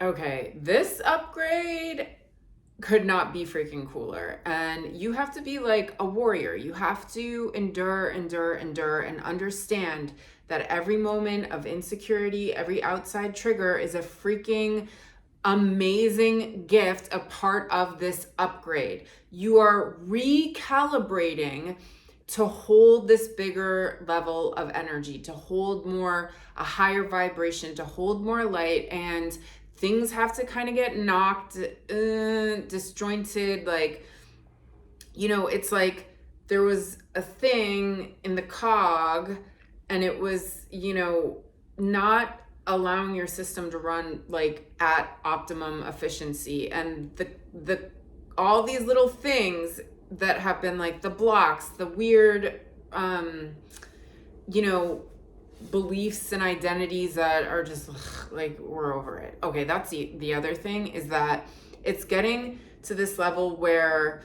Okay, this upgrade could not be freaking cooler. And you have to be like a warrior. You have to endure, endure, endure, and understand that every moment of insecurity, every outside trigger is a freaking amazing gift, a part of this upgrade. You are recalibrating to hold this bigger level of energy, to hold more, a higher vibration, to hold more light, and things have to kind of get knocked, disjointed. Like, it's like there was a thing in the cog and it was, not allowing your system to run like at optimum efficiency. And the all these little things that have been like the blocks, the weird, you know, beliefs and identities that are just like, we're over it. Okay, that's the other thing, is that it's getting to this level where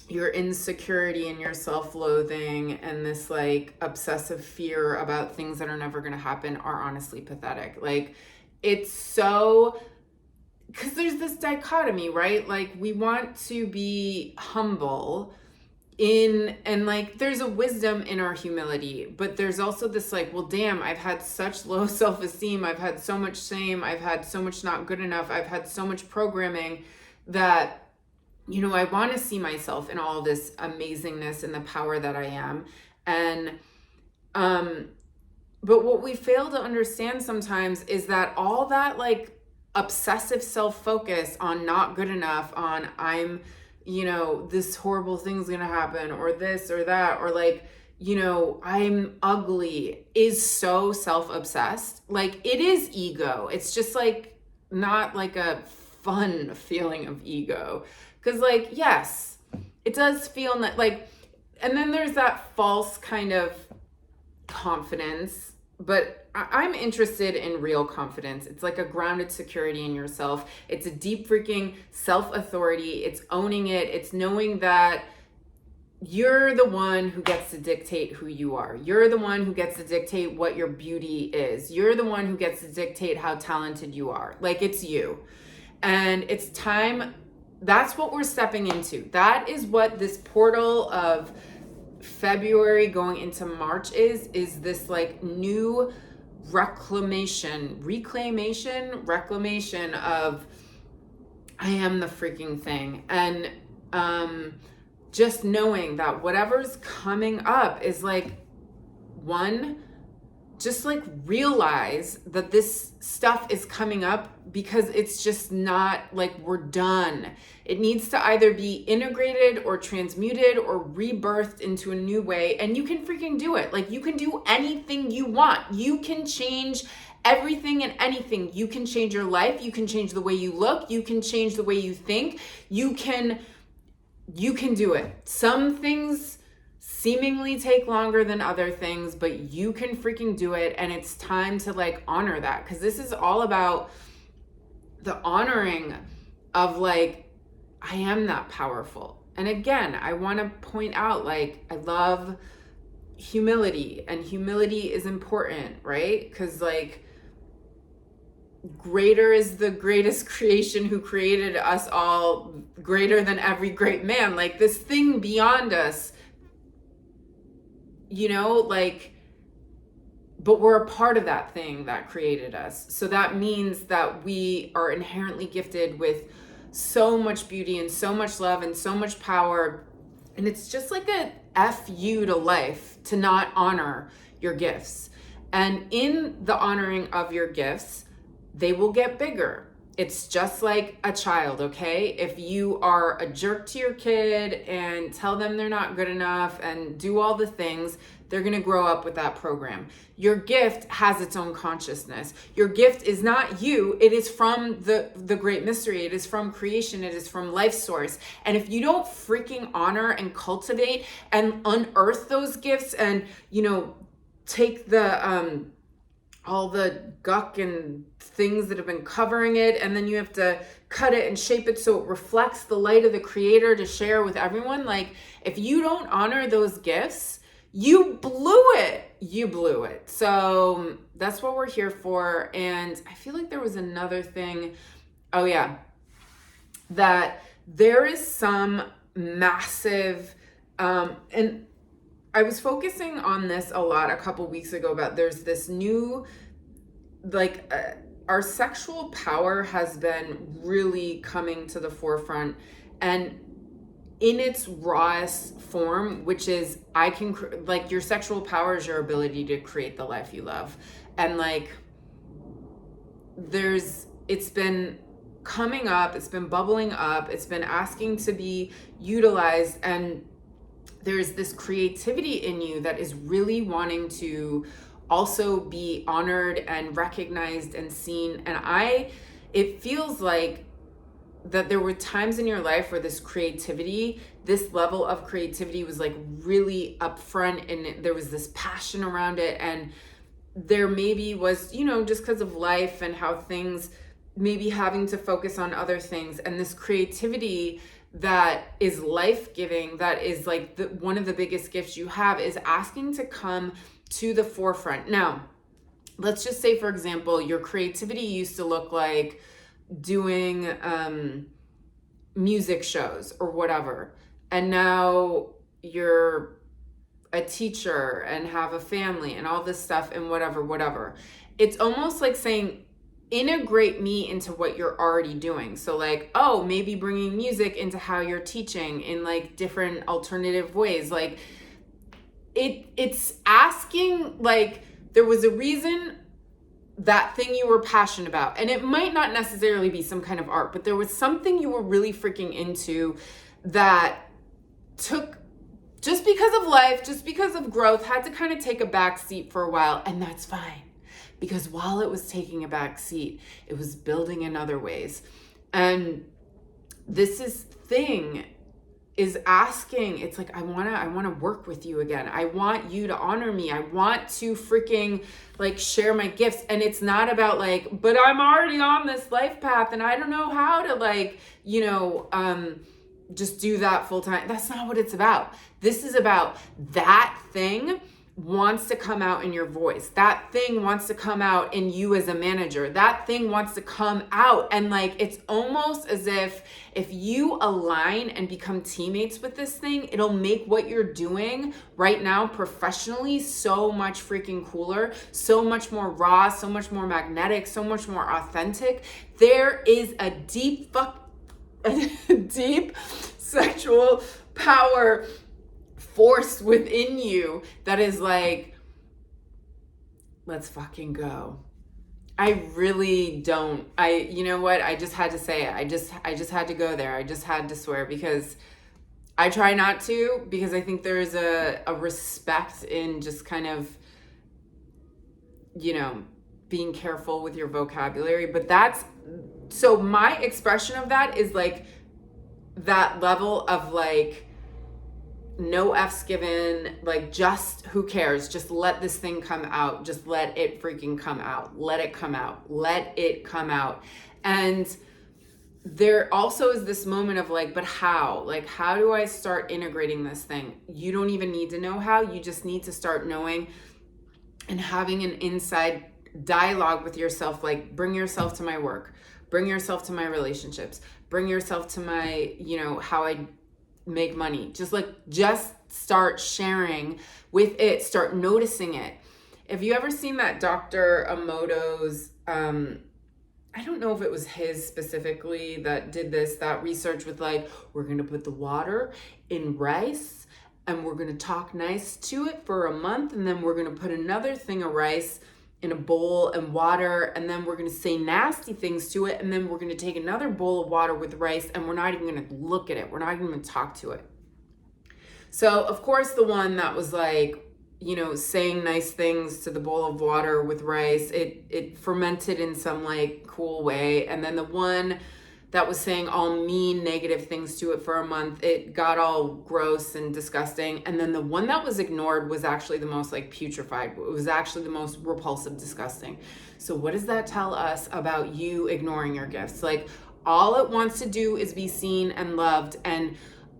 your insecurity and your self-loathing and this like obsessive fear about things that are never going to happen are honestly pathetic. Like, it's so, because there's this dichotomy, right? Like, we want to be humble and like there's a wisdom in our humility, but there's also this like, well, damn, I've had such low self-esteem, I've had so much shame, I've had so much not good enough, I've had so much programming that I want to see myself in all this amazingness and the power that I am. And but what we fail to understand sometimes is that all that like obsessive self-focus on not good enough, on I'm this horrible thing's gonna happen, or this or that, or like, I'm ugly, is so self-obsessed. Like, it is ego. It's just like not like a fun feeling of ego. Because like, yes, it does feel like, and then there's that false kind of confidence, but I'm interested in real confidence. It's like a grounded security in yourself. It's a deep freaking self-authority. It's owning it. It's knowing that you're the one who gets to dictate who you are. You're the one who gets to dictate what your beauty is. You're the one who gets to dictate how talented you are. Like, it's you. And it's time. That's what we're stepping into. That is what this portal of February going into March is this like new reclamation of I am the freaking thing. And just knowing that whatever's coming up is like, one, just like realize that this stuff is coming up because it's just not like we're done. It needs to either be integrated or transmuted or rebirthed into a new way. And you can freaking do it. Like, you can do anything you want. You can change everything and anything. You can change your life. You can change the way you look. You can change the way you think. You can do it. Some things seemingly take longer than other things, but you can freaking do it. And it's time to like honor that, because this is all about the honoring of like, I am that powerful. And again, I want to point out, like, I love humility, and humility is important, right? Because like, greater is the greatest creation who created us all, greater than every great man. Like, this thing beyond us, like, but we're a part of that thing that created us. So that means that we are inherently gifted with so much beauty and so much love and so much power. And it's just like a F you to life to not honor your gifts. And in the honoring of your gifts, they will get bigger. It's just like a child, okay? If you are a jerk to your kid and tell them they're not good enough and do all the things, they're gonna grow up with that program. Your gift has its own consciousness. Your gift is not you, it is from the great mystery. It is from creation, it is from life source. And if you don't freaking honor and cultivate and unearth those gifts and, take the, all the guck and things that have been covering it, and then you have to cut it and shape it so it reflects the light of the creator to share with everyone. Like, if you don't honor those gifts, you blew it. You blew it. So that's what we're here for. And I feel like there was another thing. Oh, yeah. That there is some massive, and I was focusing on this a lot a couple weeks ago about there's this new, like, our sexual power has been really coming to the forefront, and in its rawest form, which is like, your sexual power is your ability to create the life you love. And like, it's been coming up, it's been bubbling up, it's been asking to be utilized, and there's this creativity in you that is really wanting to also be honored and recognized and seen. And it feels like that there were times in your life where this level of creativity was like really upfront, and there was this passion around it. And there maybe was, just because of life and how things maybe having to focus on other things, and this creativity that is life-giving, that is like one of the biggest gifts you have, is asking to come to the forefront. Now, let's just say, for example, your creativity used to look like doing music shows or whatever, and now you're a teacher and have a family and all this stuff and whatever. It's almost like saying, integrate me into what you're already doing. So like, oh, maybe bringing music into how you're teaching in like different alternative ways. Like it's asking, like, there was a reason that thing you were passionate about, and it might not necessarily be some kind of art, but there was something you were really freaking into that took, just because of life, just because of growth, had to kind of take a back seat for a while. And that's fine, because while it was taking a back seat, it was building in other ways. And this thing is asking, it's like, I want to work with you again. I want you to honor me. I want to freaking like share my gifts. And it's not about like, but I'm already on this life path and I don't know how to like, just do that full time. That's not what it's about. This is about that thing wants to come out in your voice. That thing wants to come out in you as a manager. That thing wants to come out. And like, it's almost as if you align and become teammates with this thing, it'll make what you're doing right now professionally so much freaking cooler, so much more raw, so much more magnetic, so much more authentic. There is a deep sexual power force within you that is like, let's fucking go. I really don't. You know what? I just had to say it. I just had to go there. I just had to swear, because I try not to, because I think there's a respect in just kind of, being careful with your vocabulary. But so my expression of that is like that level of like, no F's given, like, just who cares? Just let this thing come out. Just let it freaking come out. Let it come out. Let it come out. And there also is this moment of like, but how? Like, how do I start integrating this thing? You don't even need to know how. You just need to start knowing and having an inside dialogue with yourself. Like, bring yourself to my work. Bring yourself to my relationships. Bring yourself to my, how I make money. Just start sharing with it. Start noticing it. Have you ever seen that Dr. Emoto's, I don't know if it was his specifically that did that research with like, we're going to put the water in rice and we're going to talk nice to it for a month. And then we're going to put another thing of rice in a bowl and water, and then we're going to say nasty things to it, and then we're going to take another bowl of water with rice, and we're not even going to look at it. We're not even going to talk to it. So, of course, the one that was like, saying nice things to the bowl of water with rice, it fermented in some like cool way. And then the one that was saying all mean, negative things to it for a month, it got all gross and disgusting. And then the one that was ignored was actually the most like putrefied. It was actually the most repulsive, disgusting. So what does that tell us about you ignoring your gifts? Like, all it wants to do is be seen and loved. And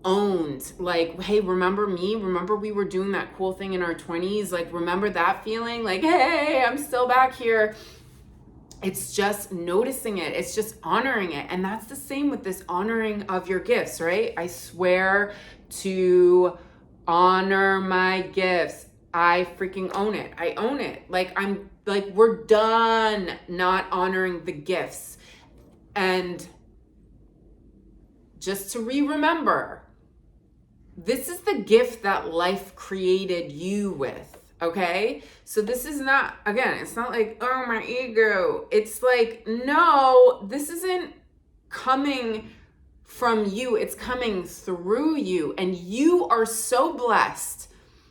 owned. Like, hey, remember me? Remember we were doing that cool thing in our 20s? Like, remember that feeling? Like, hey, I'm still back here. It's just noticing it. It's just honoring it. And that's the same with this honoring of your gifts, right? I swear to honor my gifts. I freaking own it. I own it. We're done not honoring the gifts. And just to remember, this is the gift that life created you with, okay? So this is not, again, it's not like, oh, my ego. It's like, no, this isn't coming from you. It's coming through you. And you are so blessed.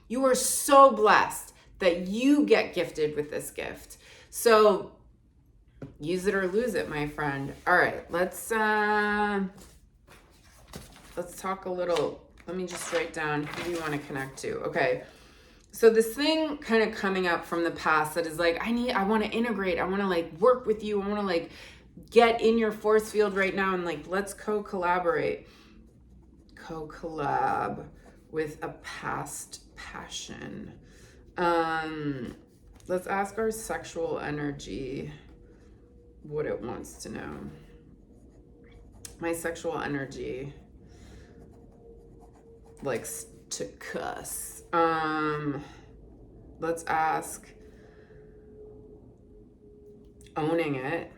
You are so blessed that you get gifted with this gift. So use it or lose it, my friend. All right, let's talk a little. Let me just write down who you want to connect to. Okay. So this thing kind of coming up from the past that is like, I want to integrate. I want to like work with you. I want to like get in your force field right now and like, let's co-collaborate. Co-collab with a past passion. Let's ask our sexual energy what it wants to know. My sexual energy likes to cuss. Let's ask owning it.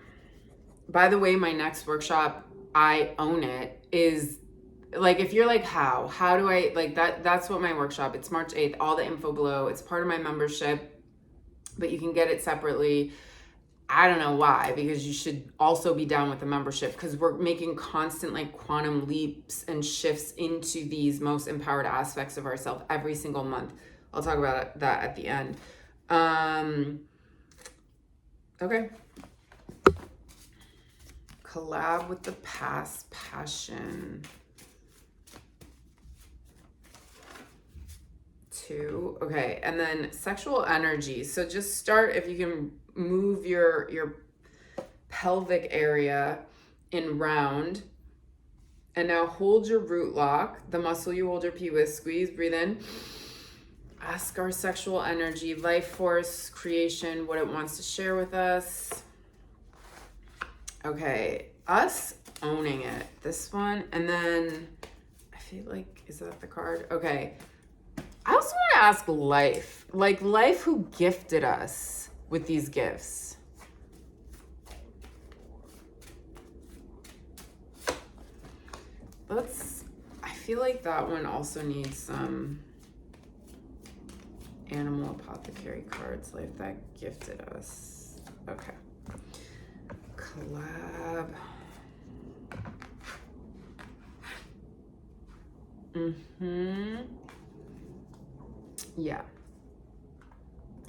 By the way, my next workshop, I own it, is like, if you're like, how do I like that? That's what my workshop, it's March 8th, all the info below. It's part of my membership, but you can get it separately. I don't know why, because you should also be down with the membership, because we're making constant like quantum leaps and shifts into these most empowered aspects of ourselves every single month. I'll talk about that at the end. Okay. Collab with the past passion. 2. Okay. And then sexual energy. So just start, if you can move your pelvic area in round, and now hold your root lock, the muscle you hold your pee with. Squeeze, breathe in. Ask our sexual energy, life force, creation, what it wants to share with us. Okay, us owning it, this one. And then I feel like, is that the card? Okay, I also want to ask life, like life who gifted us with these gifts. I feel like that one also needs some animal apothecary cards, like that gifted us. Okay. Collab. Yeah.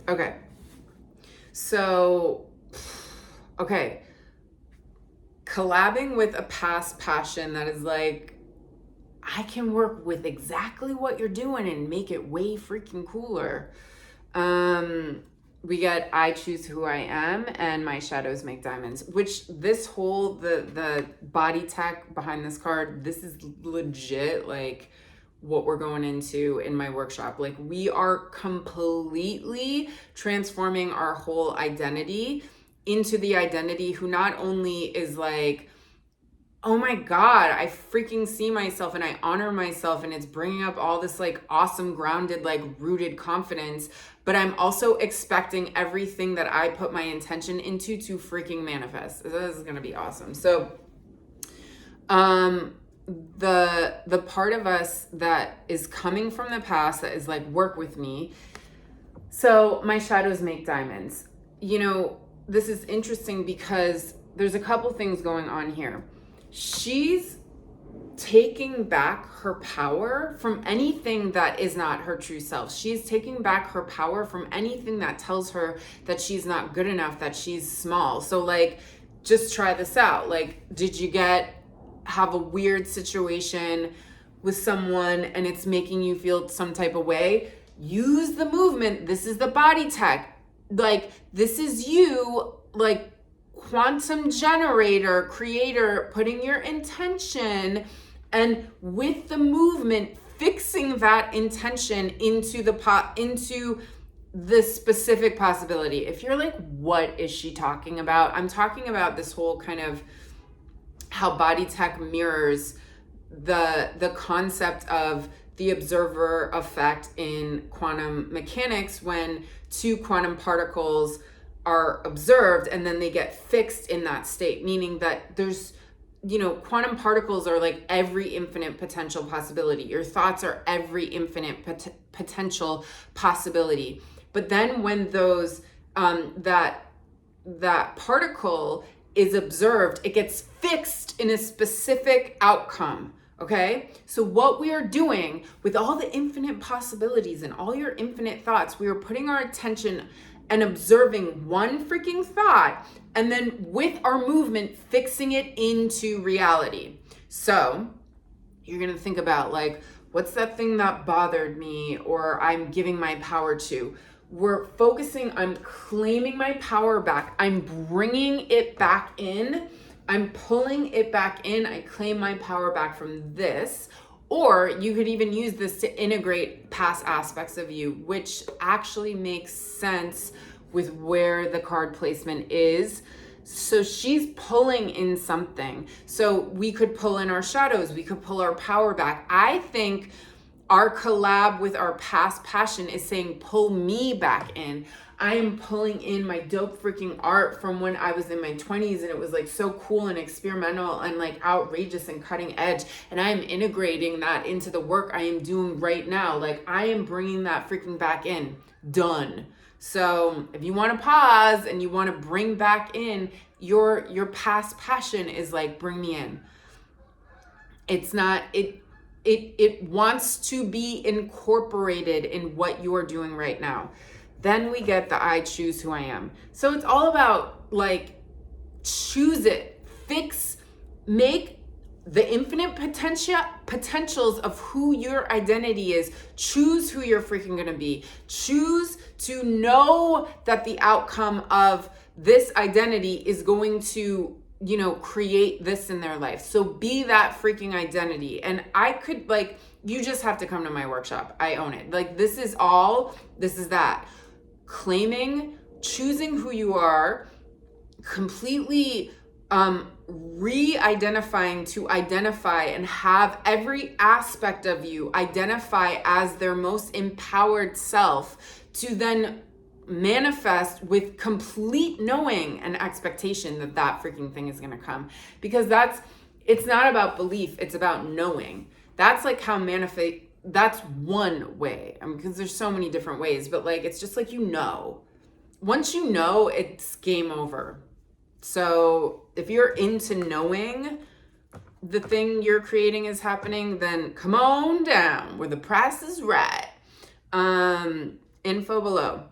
Okay. So, okay. Collabing with a past passion that is like, I can work with exactly what you're doing and make it way freaking cooler. We get I choose who I am and my shadows make diamonds, which this whole, the body tech behind this card, this is legit like what we're going into in my workshop. Like, we are completely transforming our whole identity into the identity who not only is like, oh my God, I freaking see myself and I honor myself, and it's bringing up all this like awesome, grounded, like rooted confidence, but I'm also expecting everything that I put my intention into to freaking manifest. This is going to be awesome. So, the part of us that is coming from the past that is like, work with me. So my shadows make diamonds. You know, this is interesting because there's a couple things going on here. She's taking back her power from anything that is not her true self. She's taking back her power from anything that tells her that she's not good enough, that she's small. So like, just try this out. Like, did you have a weird situation with someone and it's making you feel some type of way? Use the movement. This is the body tech. Like, this is you, like, quantum generator, creator, putting your intention And with the movement, fixing that intention into the specific possibility. If you're like, what is she talking about? I'm talking about this whole kind of how body tech mirrors the concept of the observer effect in quantum mechanics, when two quantum particles are observed and then they get fixed in that state, meaning that there's, quantum particles are like every infinite potential possibility. Your thoughts are every infinite potential possibility. But then when those that particle is observed, it gets fixed in a specific outcome. Okay, so what we are doing with all the infinite possibilities and all your infinite thoughts, we are putting our attention and observing one freaking thought, and then with our movement, fixing it into reality. So you're gonna think about like, what's that thing that bothered me or I'm giving my power to? We're focusing on claiming my power back. I'm bringing it back in. I'm pulling it back in. I claim my power back from this. Or you could even use this to integrate past aspects of you, which actually makes sense with where the card placement is. So she's pulling in something. So we could pull in our shadows. We could pull our power back. I think our collab with our past passion is saying, pull me back in. I am pulling in my dope freaking art from when I was in my 20s and it was like so cool and experimental and like outrageous and cutting edge. And I am integrating that into the work I am doing right now. Like I am bringing that freaking back in. Done. So if you want to pause and you want to bring back in your past passion, is like, bring me in. It's not, it wants to be incorporated in what you are doing right now. Then we get the I choose who I am. So it's all about like, choose it, fix, make the infinite potentials of who your identity is. Choose who you're freaking gonna be. Choose to know that the outcome of this identity is going to, create this in their life. So be that freaking identity. And I could like, you just have to come to my workshop. I own it. Like this is that. Claiming, choosing who you are, completely re-identifying to identify and have every aspect of you identify as their most empowered self, to then manifest with complete knowing and expectation that that freaking thing is going to come. Because it's not about belief, it's about knowing. That's like how that's one way. I mean, because there's so many different ways, but like, it's just like, once you know, it's game over. So if you're into knowing the thing you're creating is happening, then come on down where the price is right. Info below.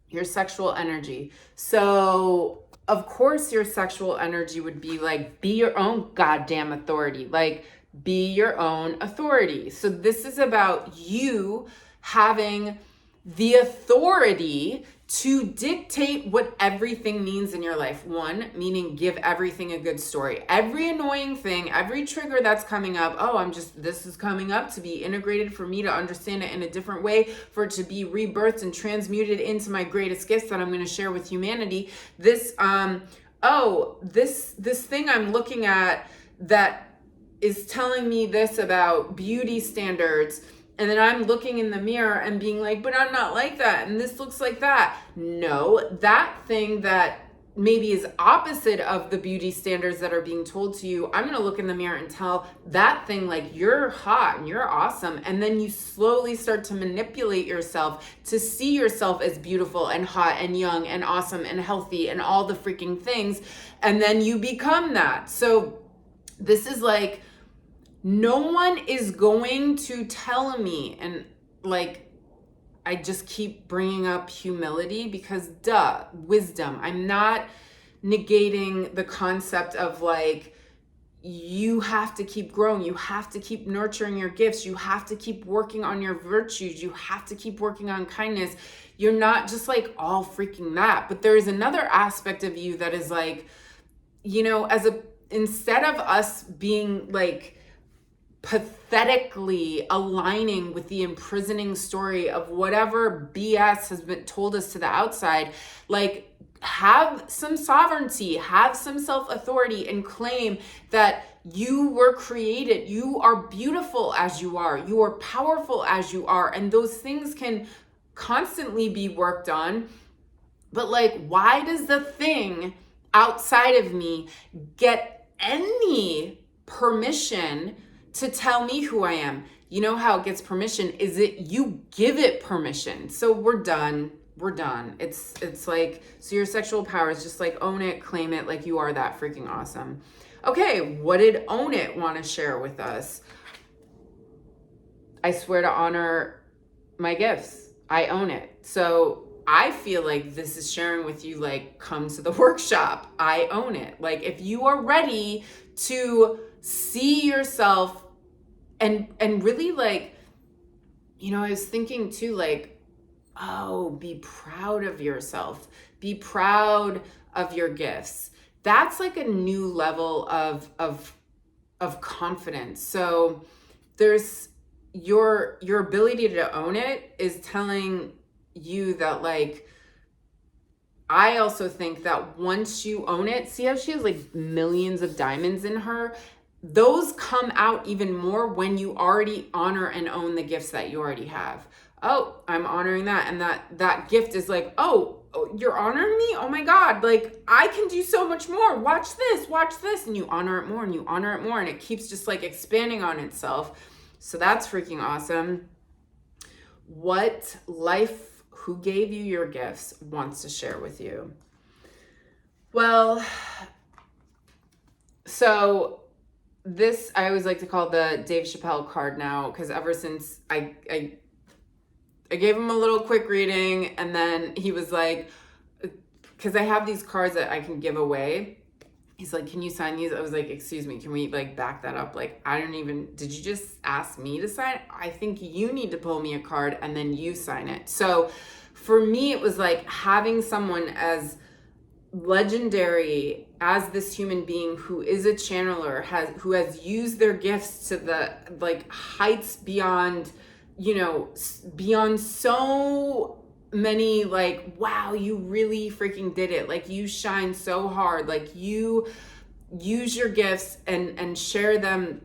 Your sexual energy. So of course your sexual energy would be like, be your own goddamn authority. Like, be your own authority. So this is about you having the authority to dictate what everything means in your life. One, meaning give everything a good story. Every annoying thing, every trigger that's coming up, this is coming up to be integrated for me to understand it in a different way, for it to be rebirthed and transmuted into my greatest gifts that I'm going to share with humanity. This thing I'm looking at that is telling me this about beauty standards, and then I'm looking in the mirror and being like, but I'm not like that, and this looks like that. No, that thing that maybe is opposite of the beauty standards that are being told to you, I'm gonna look in the mirror and tell that thing like, you're hot and you're awesome. And then you slowly start to manipulate yourself to see yourself as beautiful and hot and young and awesome and healthy and all the freaking things. And then you become that. So this is like, no one is going to tell me, and like, I just keep bringing up humility because wisdom. I'm not negating the concept of like, you have to keep growing. You have to keep nurturing your gifts. You have to keep working on your virtues. You have to keep working on kindness. You're not just like all freaking that, but there is another aspect of you that is like, instead of us being like pathetically aligning with the imprisoning story of whatever BS has been told us to the outside. Like, have some sovereignty, have some self-authority, and claim that you were created. You are beautiful as you are. You are powerful as you are. And those things can constantly be worked on. But like, why does the thing outside of me get any permission to tell me who I am? You know how it gets permission is it you give it permission. So we're done. We're done. It's like, so your sexual power is just like, own it, claim it, like you are that freaking awesome. Okay, what did Own It want to share with us? I swear to honor my gifts. I own it. So I feel like this is sharing with you, like, come to the workshop. I own it. Like, if you are ready to see yourself and really, like, you know, I was thinking too, like, oh, be proud of yourself. Be proud of your gifts. That's like a new level of confidence. So there's your ability to own it is telling you that, like, I also think that once you own it, see how she has like millions of diamonds in her? Those come out even more when you already honor and own the gifts that you already have. Oh, I'm honoring that. And that gift is like, oh, you're honoring me? Oh my God, like, I can do so much more. Watch this. And you honor it more and you honor it more. And it keeps just like expanding on itself. So that's freaking awesome. What life, who gave you your gifts, wants to share with you? Well, so this, I always like to call the Dave Chappelle card now, because ever since I gave him a little quick reading, and then he was like, because I have these cards that I can give away. He's like, can you sign these? I was like, excuse me, can we like back that up? Like, did you just ask me to sign? I think you need to pull me a card and then you sign it. So for me, it was like having someone as legendary as this human being who is a channeler, who has used their gifts to the like heights beyond, you know, beyond so many, like, wow, you really freaking did it. Like, you shine so hard. Like, you use your gifts and share them.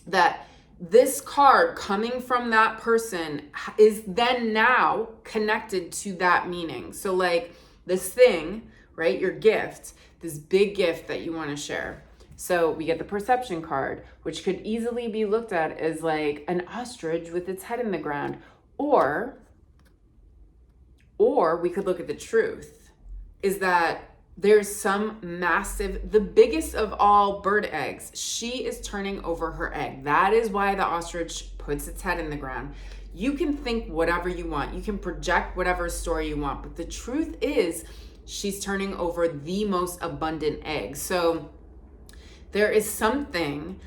That this card coming from that person is then now connected to that meaning. So like this thing, right? Your gift, this big gift that you want to share. So we get the perception card, which could easily be looked at as like an ostrich with its head in the ground. Or we could look at the truth, is that there's some massive, the biggest of all bird eggs. She is turning over her egg. That is why the ostrich puts its head in the ground. You can think whatever you want. You can project whatever story you want. But the truth is, she's turning over the most abundant egg. So there is something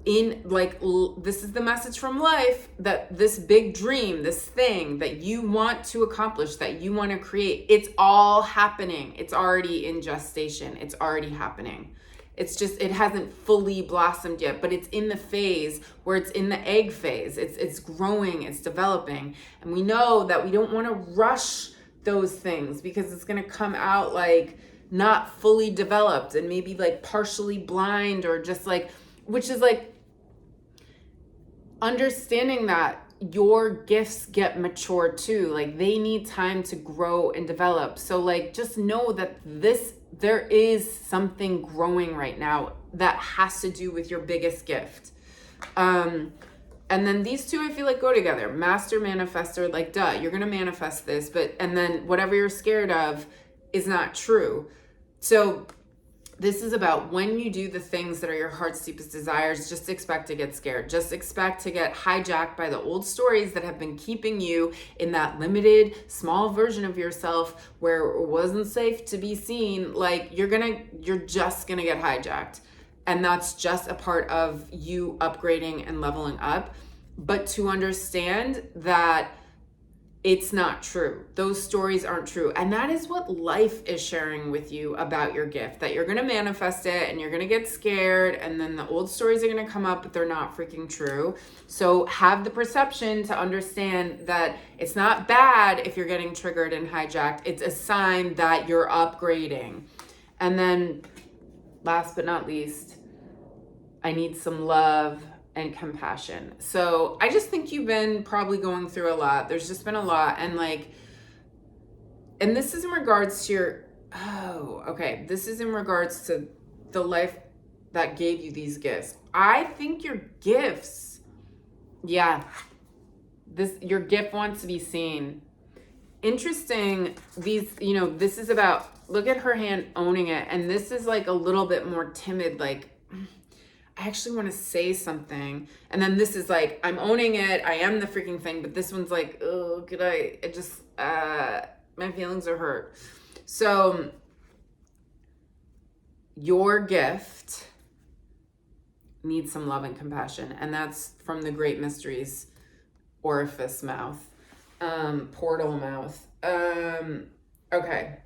in, like, this is the message from life, that this big dream, this thing that you want to accomplish, that you want to create, it's all happening. It's already in gestation. It's already happening. It's just, it hasn't fully blossomed yet, but it's in the phase where it's in the egg phase. It's growing, it's developing. And we know that we don't want to rush those things, because it's going to come out like not fully developed and maybe like partially blind, or just like, which is like understanding that your gifts get mature too. Like, they need time to grow and develop. So like, just know that there is something growing right now that has to do with your biggest gift. And then these two, I feel like, go together. Master, manifestor, like, duh, you're going to manifest this, and then whatever you're scared of is not true. So this is about when you do the things that are your heart's deepest desires, just expect to get scared. Just expect to get hijacked by the old stories that have been keeping you in that limited, small version of yourself where it wasn't safe to be seen. Like, you're just gonna get hijacked. And that's just a part of you upgrading and leveling up. But to understand that it's not true. Those stories aren't true. And that is what life is sharing with you about your gift, that you're going to manifest it and you're going to get scared. And then the old stories are going to come up, but they're not freaking true. So have the perception to understand that it's not bad if you're getting triggered and hijacked. It's a sign that you're upgrading. And then last but not least, I need some love and compassion. So I just think you've been probably going through a lot. There's just been a lot. And this is in regards to this is in regards to the life that gave you these gifts. I think your gifts, your gift wants to be seen. Interesting. This is about, look at her hand owning it. And this is like a little bit more timid, like, I actually want to say something. And then this is like, I'm owning it. I am the freaking thing. But this one's like, oh, my feelings are hurt. So your gift needs some love and compassion. And that's from the Great Mysteries, orifice mouth, portal mouth. Okay.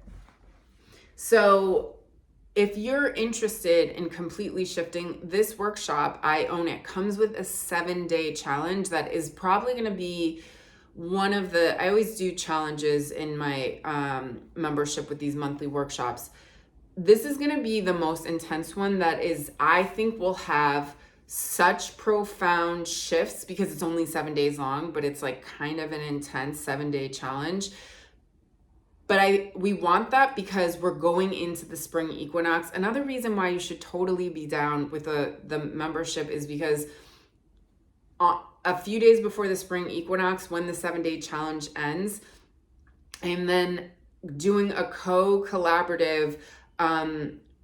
So if you're interested in completely shifting, this workshop, I Own It, comes with a 7-day challenge that is probably going to be one of the, I always do challenges in my membership with these monthly workshops. This is going to be the most intense one that is, I think, will have such profound shifts because it's only 7 days long, but it's like kind of an intense 7-day challenge. But we want that because we're going into the spring equinox. Another reason why you should totally be down with the membership is because a few days before the spring equinox, when the 7-day challenge ends, I'm then doing a co-collaborative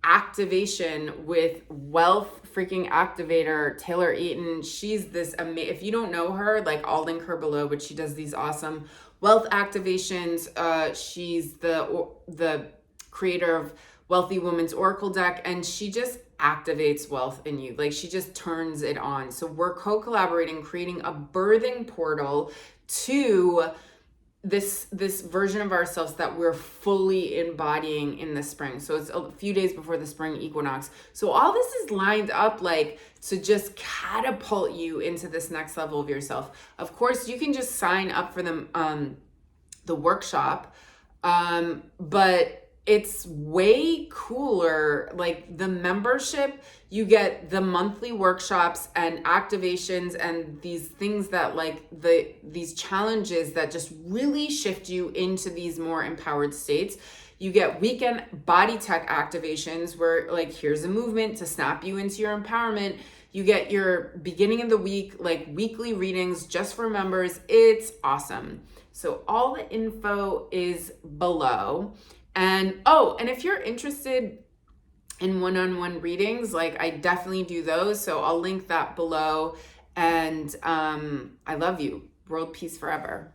activation with wealth freaking activator Taylor Eaton. She's this amazing, if you don't know her, like, I'll link her below, but she does these awesome wealth activations. She's the creator of Wealthy Woman's Oracle deck, and she just activates wealth in you. Like, she just turns it on. So we're co-collaborating, creating a birthing portal to this version of ourselves that we're fully embodying in the spring. So it's a few days before the spring equinox. So all this is lined up like to just catapult you into this next level of yourself. Of course, you can just sign up for the workshop, but it's way cooler. Like, the membership, you get the monthly workshops and activations and these things that, like, these challenges that just really shift you into these more empowered states. You get weekend body tech activations where, like, here's a movement to snap you into your empowerment. You get your beginning of the week, like, weekly readings just for members. It's awesome. So all the info is below. And if you're interested in one-on-one readings, like, I definitely do those. So I'll link that below. And I love you. World peace forever.